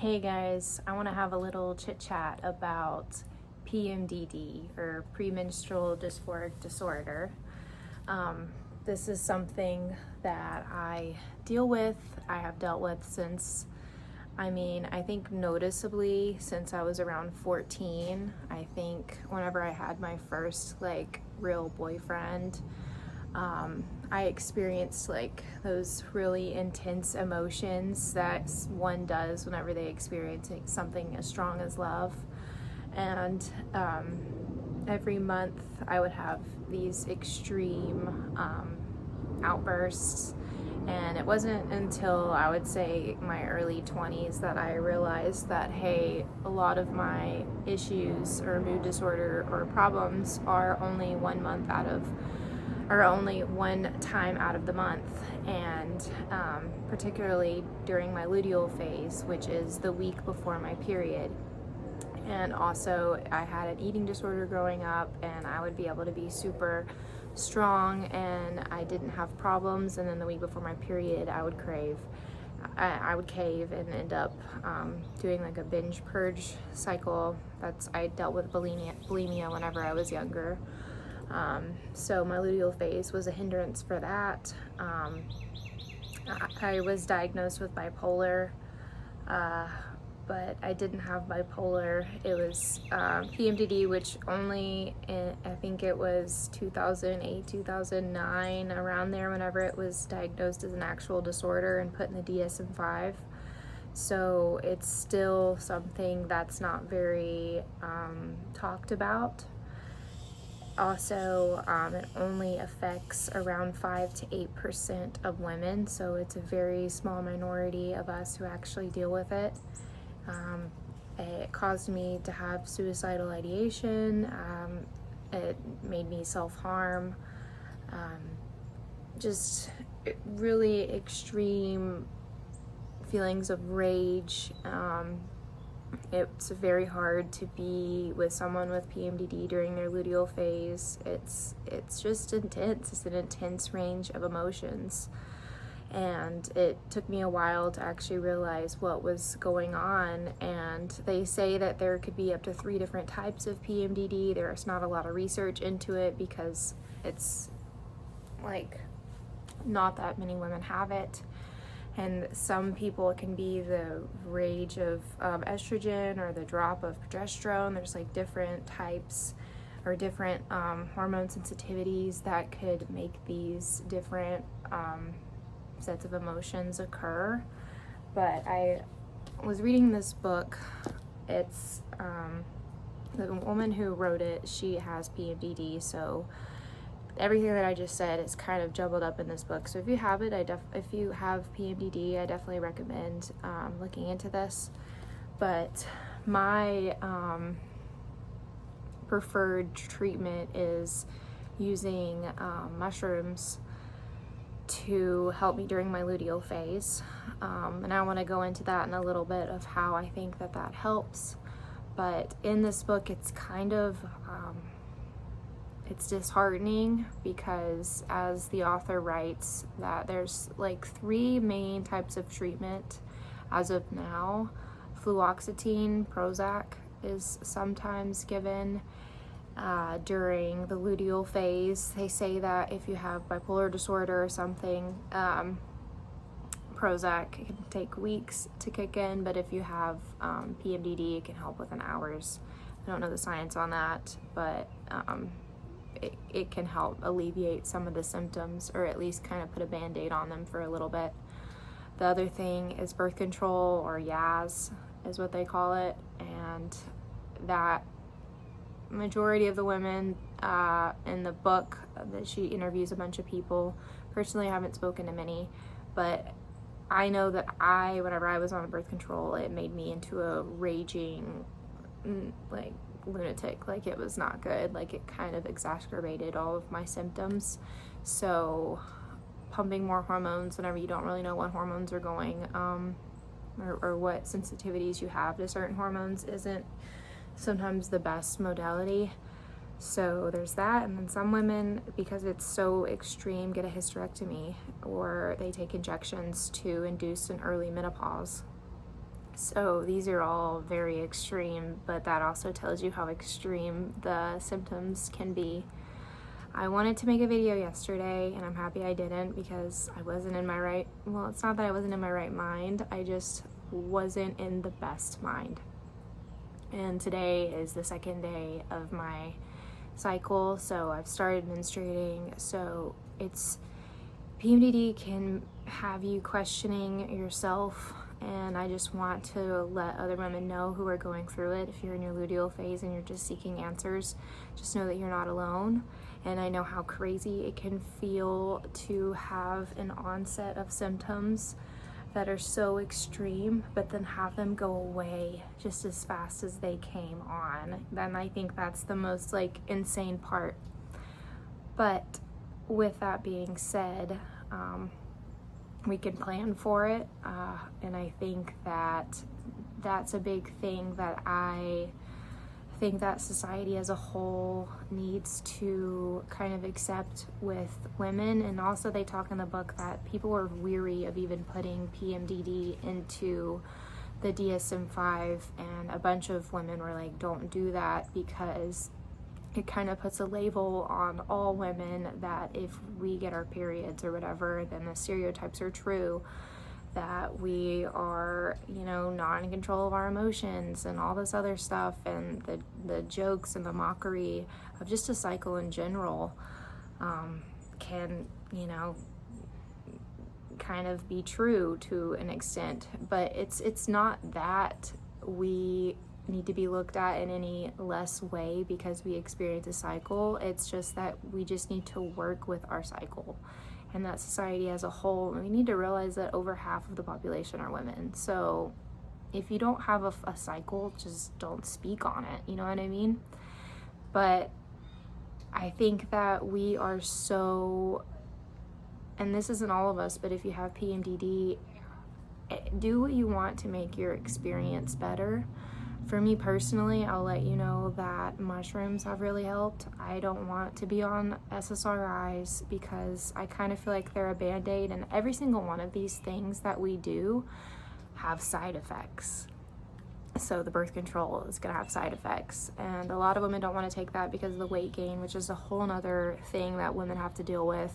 Hey guys, I want to have a little chit chat about PMDD or premenstrual dysphoric disorder. This is something that I deal with, I have dealt with since, I think noticeably since I was around 14. I think whenever I had my first real boyfriend, I experienced those really intense emotions that one does whenever they experience something as strong as love. And every month I would have these extreme outbursts. And it wasn't until I would say my early 20s that I realized that, hey, a lot of my issues or mood disorder or problems are only only one time out of the month, and particularly during my luteal phase, which is the week before my period. And also, I had an eating disorder growing up, and I would be able to be super strong and I didn't have problems, and then the week before my period I would cave and end up doing a binge purge cycle. I dealt with bulimia whenever I was younger. So my luteal phase was a hindrance for that. I was diagnosed with bipolar, but I didn't have bipolar. It was PMDD, which I think it was 2008, 2009, around there, whenever it was diagnosed as an actual disorder and put in the DSM-5. So it's still something that's not very talked about. Also, it only affects around 5 to 8% of women, so it's a very small minority of us who actually deal with it. It caused me to have suicidal ideation. It made me self-harm. Just really extreme feelings of rage. It's very hard to be with someone with PMDD during their luteal phase. It's just intense. It's an intense range of emotions. And it took me a while to actually realize what was going on. And they say that there could be up to 3 different types of PMDD. There's not a lot of research into it because it's not that many women have it. And some people, it can be the rage of estrogen or the drop of progesterone. There's different types or different hormone sensitivities that could make these different sets of emotions occur. But I was reading this book. It's the woman who wrote it, she has PMDD, so everything that I just said is kind of jumbled up in this book. So if you have it, if you have PMDD, I definitely recommend looking into this. But my preferred treatment is using mushrooms to help me during my luteal phase. And I want to go into that in a little bit of how I think that helps. But in this book, it's kind of it's disheartening because, as the author writes, that there's 3 main types of treatment as of now. Fluoxetine, Prozac is sometimes given during the luteal phase. They say that if you have bipolar disorder or something, Prozac can take weeks to kick in, but if you have PMDD, it can help within hours. I don't know the science on that, but it can help alleviate some of the symptoms, or at least kind of put a band-aid on them for a little bit. The other thing is birth control, or Yaz is what they call it, and that majority of the women in the book, that she interviews a bunch of people. Personally, I haven't spoken to many, but I know that whenever I was on birth control, it made me into a raging lunatic. It was not good. It kind of exacerbated all of my symptoms. So pumping more hormones whenever you don't really know what hormones are going or what sensitivities you have to certain hormones isn't sometimes the best modality. So there's that. And then some women, because it's so extreme, get a hysterectomy, or they take injections to induce an early menopause. So these are all very extreme, but that also tells you how extreme the symptoms can be. I wanted to make a video yesterday, and I'm happy I didn't, because I wasn't in my right, well, it's not that I wasn't in my right mind, I just wasn't in the best mind. And today is the second day of my cycle, so I've started menstruating. So it's, PMDD can have you questioning yourself, and I just want to let other women know who are going through it. If you're in your luteal phase and you're just seeking answers, just know that you're not alone. And I know how crazy it can feel to have an onset of symptoms that are so extreme, but then have them go away just as fast as they came on. Then I think that's the most like insane part. But with that being said, we can plan for it, and I think that that's a big thing that I think that society as a whole needs to kind of accept with women. And also they talk in the book that people are weary of even putting PMDD into the DSM-5, and a bunch of women were like, don't do that, because it kind of puts a label on all women that if we get our periods or whatever, then the stereotypes are true, that we are, not in control of our emotions and all this other stuff, and the jokes and the mockery of just a cycle in general can, kind of be true to an extent. But it's not that we need to be looked at in any less way because we experience a cycle. It's just that we just need to work with our cycle, and that society as a whole, we need to realize that over half of the population are women. So if you don't have a cycle, just don't speak on it, you know what I mean? But I think that we are so, and this isn't all of us, but if you have PMDD, do what you want to make your experience better. For me personally, I'll let you know that mushrooms have really helped. I don't want to be on SSRIs because I kind of feel like they're a band-aid, and every single one of these things that we do have side effects. So the birth control is going to have side effects, and a lot of women don't want to take that because of the weight gain, which is a whole nother thing that women have to deal with.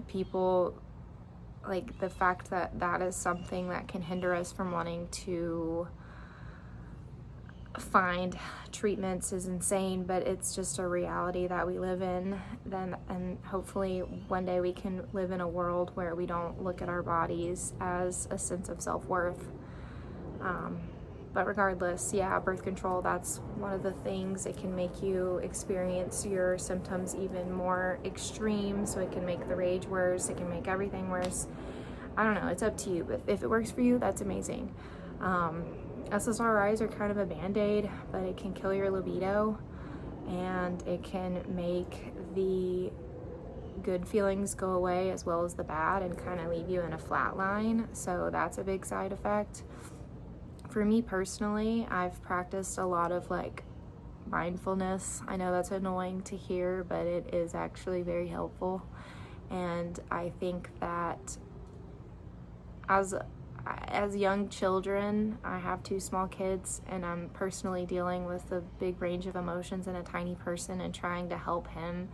People, like, the fact that that is something that can hinder us from wanting to find treatments is insane, but it's just a reality that we live in. And hopefully one day we can live in a world where we don't look at our bodies as a sense of self-worth. But regardless, yeah, birth control, that's one of the things. It can make you experience your symptoms even more extreme, so it can make the rage worse, it can make everything worse. I don't know, it's up to you, but if it works for you, that's amazing. SSRIs are kind of a band-aid, but it can kill your libido, and it can make the good feelings go away as well as the bad, and kind of leave you in a flat line. So that's a big side effect. For me personally, I've practiced a lot of like mindfulness. I know that's annoying to hear, but it is actually very helpful. And I think that as young children, I have 2 small kids, and I'm personally dealing with a big range of emotions in a tiny person and trying to help him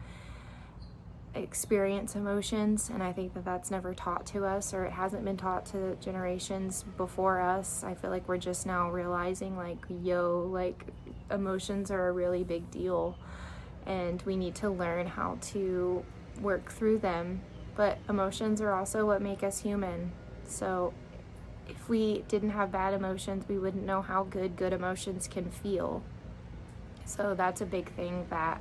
experience emotions. And I think that that's never taught to us, or it hasn't been taught to generations before us. I feel like we're just now realizing, like, emotions are a really big deal, and we need to learn how to work through them. But emotions are also what make us human. So if we didn't have bad emotions, we wouldn't know how good emotions can feel. So that's a big thing that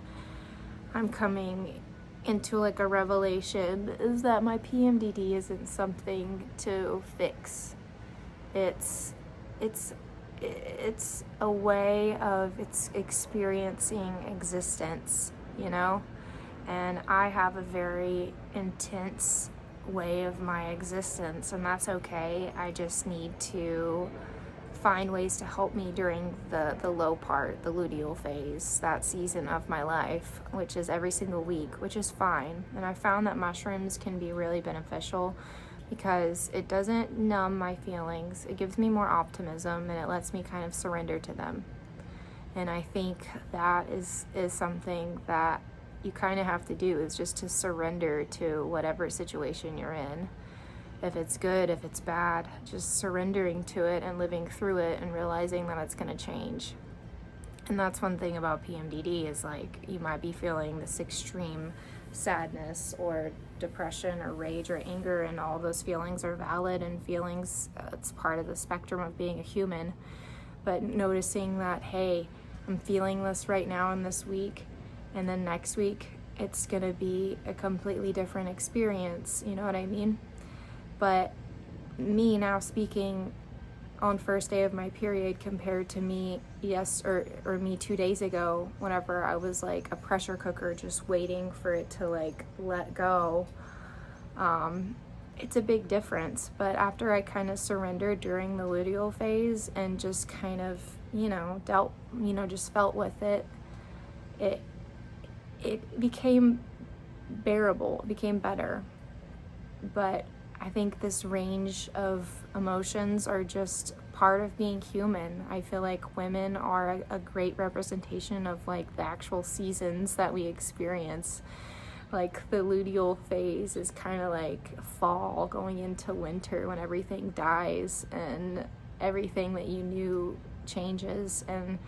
I'm coming into, like, a revelation, is that my PMDD isn't something to fix. It's a way of experiencing existence, and I have a very intense way of my existence, and that's okay. I just need to find ways to help me during the low part, the luteal phase, that season of my life, which is every single week, which is fine. And I found that mushrooms can be really beneficial because it doesn't numb my feelings. It gives me more optimism, and it lets me kind of surrender to them. And I think that is something that you kind of have to do, is just to surrender to whatever situation you're in. If it's good, if it's bad, just surrendering to it and living through it and realizing that it's going to change. And that's one thing about PMDD, is like, you might be feeling this extreme sadness or depression or rage or anger, and all those feelings are valid, and feelings, it's part of the spectrum of being a human. But noticing that, hey, I'm feeling this right now in this week, and then next week it's gonna be a completely different experience, you know what I mean? But me now speaking on first day of my period compared to me or me 2 days ago, whenever I was like a pressure cooker just waiting for it to like let go, it's a big difference. But after I kind of surrendered during the luteal phase and just kind of, just felt with it, it became bearable, it became better. But I think this range of emotions are just part of being human. I feel like women are a great representation of like the actual seasons that we experience. Like the luteal phase is kind of like fall going into winter, when everything dies and everything that you knew changes, and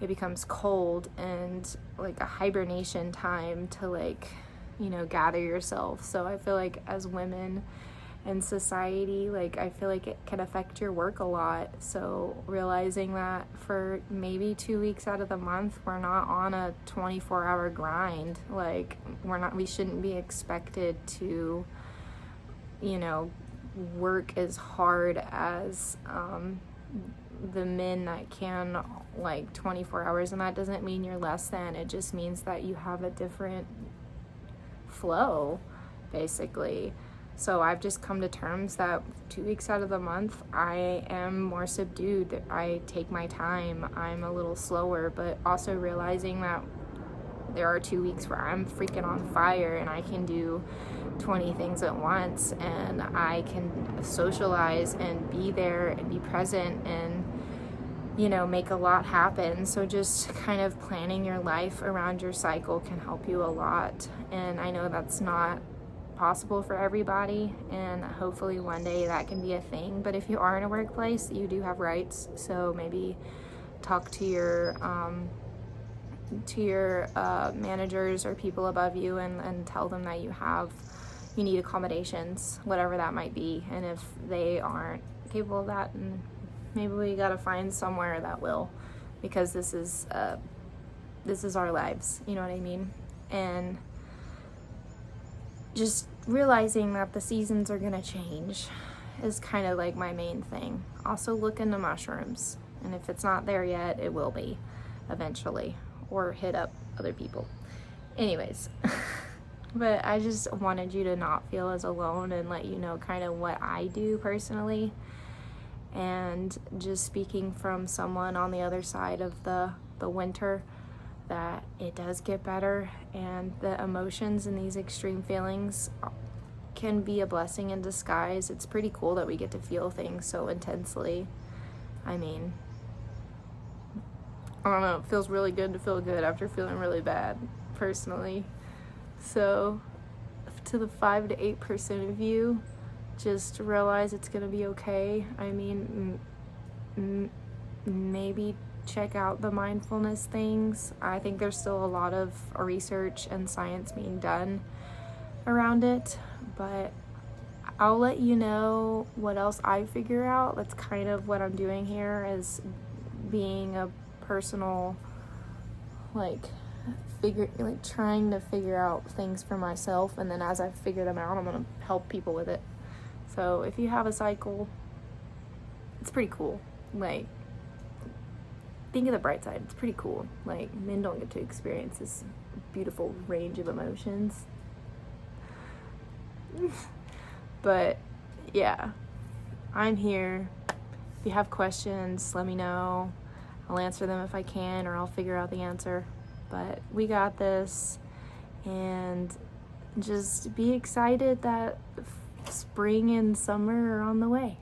it becomes cold and like a hibernation time to like, gather yourself. So I feel like as women in society, like, I feel like it can affect your work a lot. So realizing that for maybe 2 weeks out of the month, we're not on a 24-hour grind. Like, we shouldn't be expected to, work as hard as the men that can, like, 24 hours. And that doesn't mean you're less than. It just means that you have a different flow, basically. So I've just come to terms that 2 weeks out of the month, I am more subdued. I take my time. I'm a little slower, but also realizing that there are 2 weeks where I'm freaking on fire and I can do 20 things at once, and I can socialize and be there and be present and, make a lot happen. So just kind of planning your life around your cycle can help you a lot. And I know that's not possible for everybody, and hopefully one day that can be a thing. But if you are in a workplace, you do have rights. So maybe talk to your managers or people above you and tell them that you need accommodations, whatever that might be. And if they aren't capable of that, then maybe we gotta find somewhere that will, because this is our lives, you know what I mean? And just realizing that the seasons are gonna change is kind of like my main thing. Also look into mushrooms, and if it's not there yet, it will be eventually, or hit up other people. Anyways, but I just wanted you to not feel as alone and let you know kind of what I do personally. And just speaking from someone on the other side of the winter, that it does get better, and the emotions and these extreme feelings can be a blessing in disguise. It's pretty cool that we get to feel things so intensely. I mean, I don't know, it feels really good to feel good after feeling really bad, personally. So to the 5 to 8% of you, just realize it's gonna be okay. I mean, maybe check out the mindfulness things. I think there's still a lot of research and science being done around it, but I'll let you know what else I figure out. That's kind of what I'm doing here, is being a personal, trying to figure out things for myself, and then as I figure them out, I'm gonna help people with it. So if you have a cycle, it's pretty cool. Think of the bright side. It's pretty cool. Men don't get to experience this beautiful range of emotions. But yeah, I'm here. If you have questions, let me know. I'll answer them if I can, or I'll figure out the answer. But we got this, and just be excited that spring and summer are on the way.